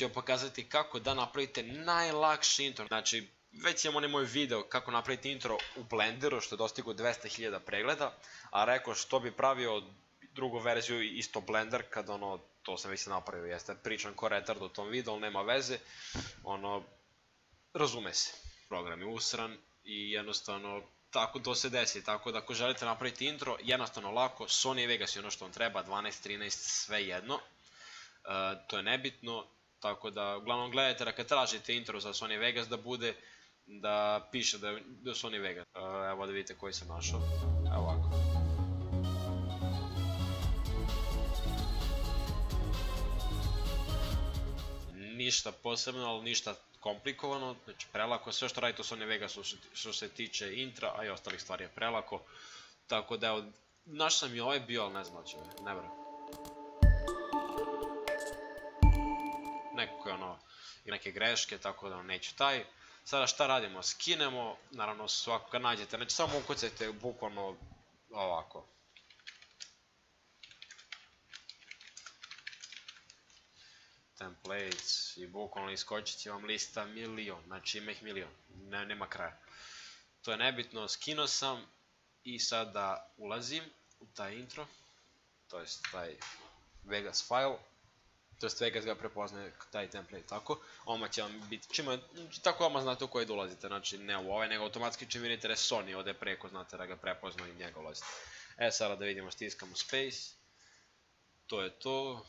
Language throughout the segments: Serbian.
ću vam pokazati kako da napravite najlakši intro. Znači, već imam onaj moj video kako napraviti intro u Blenderu, što je dostigo 200.000 pregleda, a rekao što bi pravio drugu verziju isto Blender, kad to sam već napravio, jeste pričam ko retard u tom videu, ali nema veze, razume se, program je usran i jednostavno tako to se desi, tako da ako želite napraviti intro, jednostavno lako, Sony Vegas je ono što vam treba, 12, 13, sve jedno, to je nebitno, tako da uglavnom gledajte da kad tražite intro za Sony Vegas da piše da je Sony Vegas. Evo da vidite koji sam našao, evo ovako. Ništa posebno, ali ništa komplikovano, znači prelako, sve što radite u Sony Vegasu što se tiče intra, a i ostalih stvari je prelako, tako da evo, naš sam i ovaj bio, ali ne znam da će ne vjerujem. Neko je neke greške, tako da neću taj. Sada šta radimo? Skinemo, naravno svako kad nađete, znači samo ukucajte bukvalno ovako. Templates i bukvalno iskočit će vam lista milion, znači ima ih milion, nema kraja. To je nebitno, skinuo sam i sada ulazim u taj intro, to jest taj Vegas file, to jest Vegas ga prepoznaje taj template tako, odmah će vam biti, tako odmah znate u koji dolazite, znači ne u ovaj, nego automatski čim vidite da je Sony ovdje preko, znate da ga prepozna i njega ulazite. Sada da vidimo, stiskamo space, to je to.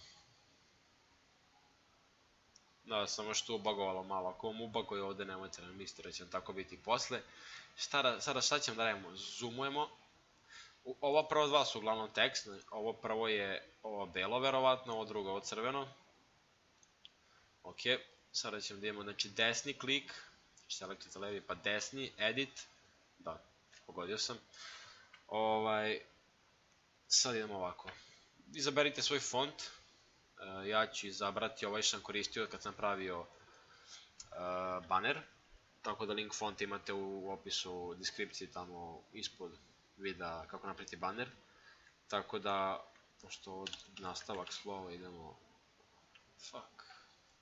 Da, samo što ubagovalo malo, ako vam ubaguje ovdje nemojte nam misliti da će vam tako biti posle. Sada šta ćemo da radimo? Zoomujemo. Ovo prvo dva su uglavnom tekst, ovo prvo je ovo belo verovatno, ovo drugo ovo crveno. Ok, sada ćemo da imamo znači desni klik, selektirajte levi pa desni, edit, da, pogodio sam. Sad idemo ovako, izaberite svoj font. Ja ću izabrati ovaj što sam koristio kad sam pravio banner, tako da link font imate u opisu, deskripciji tamo ispod videa kako napraviti banner. Tako da, pošto od nastavak slova idemo,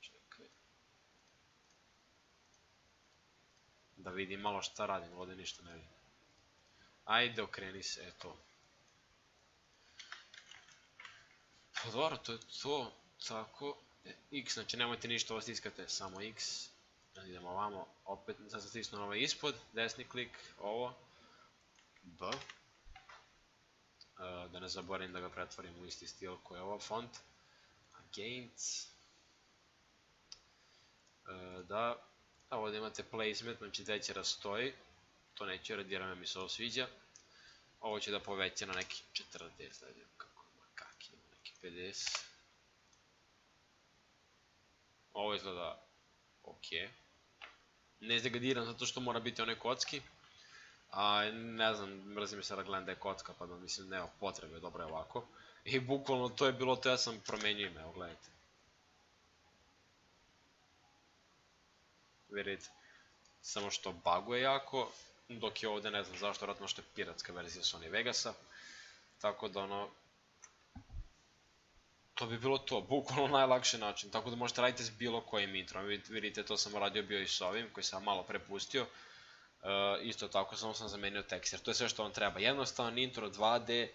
čekaj, da vidim malo šta radim, ovdje ništa ne vidim. Ajde okreni se, eto. Pa dobro, to je to, tako, X, znači nemojte ništa ovo stiskate, samo X, idemo ovamo, opet, sad sam stisnuo ovaj ispod, desni klik, ovo, B, da ne zaboravim da ga pretvorim u isti stil koji je ovo font, Against, da, a ovdje imate placement, znači gdje će rastoji, to neću radiram, mi se ovo sviđa, ovo će da poveća na neki 40, ajde, kako. 50. Ovo izgleda ok. Ne izdegradiram zato što mora biti onaj kocki. A ne znam, mrzim mi se da gledam da je kocka pa da mislim nema potrebe, dobro je ovako. I bukvalno to je bilo to, ja sam promenio ime, evo gledajte. Vidite, samo što buguje jako, dok je ovdje ne znam zašto, vjerojatno što je piratska verzija Sony Vegasa. Tako da to bi bilo to, bukvalno najlakši način, tako da možete raditi s bilo kojim introm, vidite to sam radio bio i s ovim koji sam malo prepustio, isto tako samo sam zamenio tekst, jer to je sve što vam treba, jednostavan intro 2D,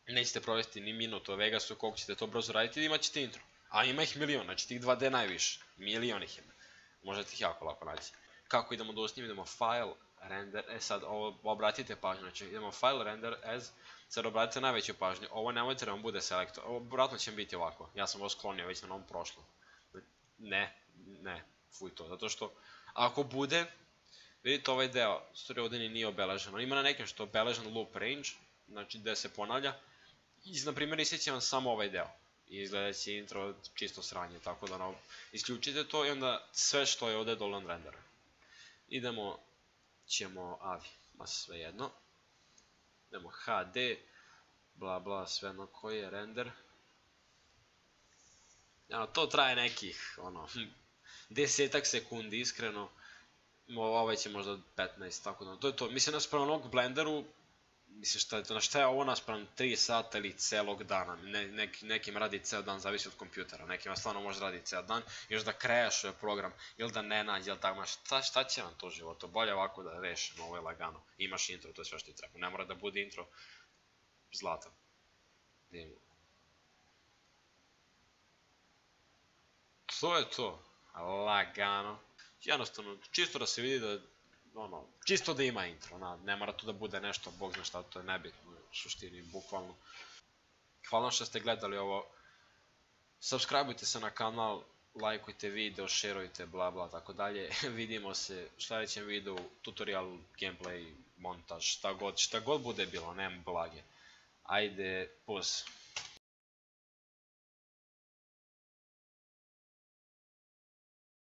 nećete provesti ni minut u Vegasu, koliko ćete to brzo raditi i imat ćete intro, a ima ih milion, znači tih 2D najviše, milion ih ima, možete ih jako lako naći. Kako idemo da usnijemo, idemo file, render, sad obratite pažnju, znači idemo file, render, as, sad obratite najveću pažnju, ovo nemojte da vam bude selektor, ovo vratno će biti ovako, ja sam ovo sklonio već na ovom prošlom. Ne, fuj to, zato što ako bude, vidite ovaj deo, stvari ovdje nije obeležen, on ima na nekim što je obeležen loop range, znači gdje se ponavlja, i na primjer isjeća vam samo ovaj deo, i izgledat će intro čisto sranje, tako da isključite to i onda sve što je ovdje dolan render. Idemo, ma sve jedno. Idemo HD, bla bla, sve jedno koji je render. To traje nekih, 10 sekundi iskreno. Ovaj će možda 15, tako da, to je to. Mislim, naspram onog Blenderu, mislim, šta je ovo naspram 3 sata ili celog dana, nekim radi ceo dan, zavisi od kompjutera, nekima stvarno može radi ceo dan, još da crashuje program, ili da ne nađe, ili tako, šta će vam to u životu, bolje ovako da rešimo, ovo je lagano, imaš intro, to je sve što ti treba, ne mora da bude intro zlatan. To je to, lagano, jednostavno, čisto da se vidi da, čisto da ima intro, ne mora to da bude nešto, bog zna šta, to je nebitno, u suštini, bukvalno. Hvala što ste gledali ovo, subscribeujte se na kanal, lajkujte video, šerujte, bla bla, tako dalje, vidimo se u sljedećem videu, tutorial, gameplay, montaž, šta god bude bilo, nema blage. Ajde, puz.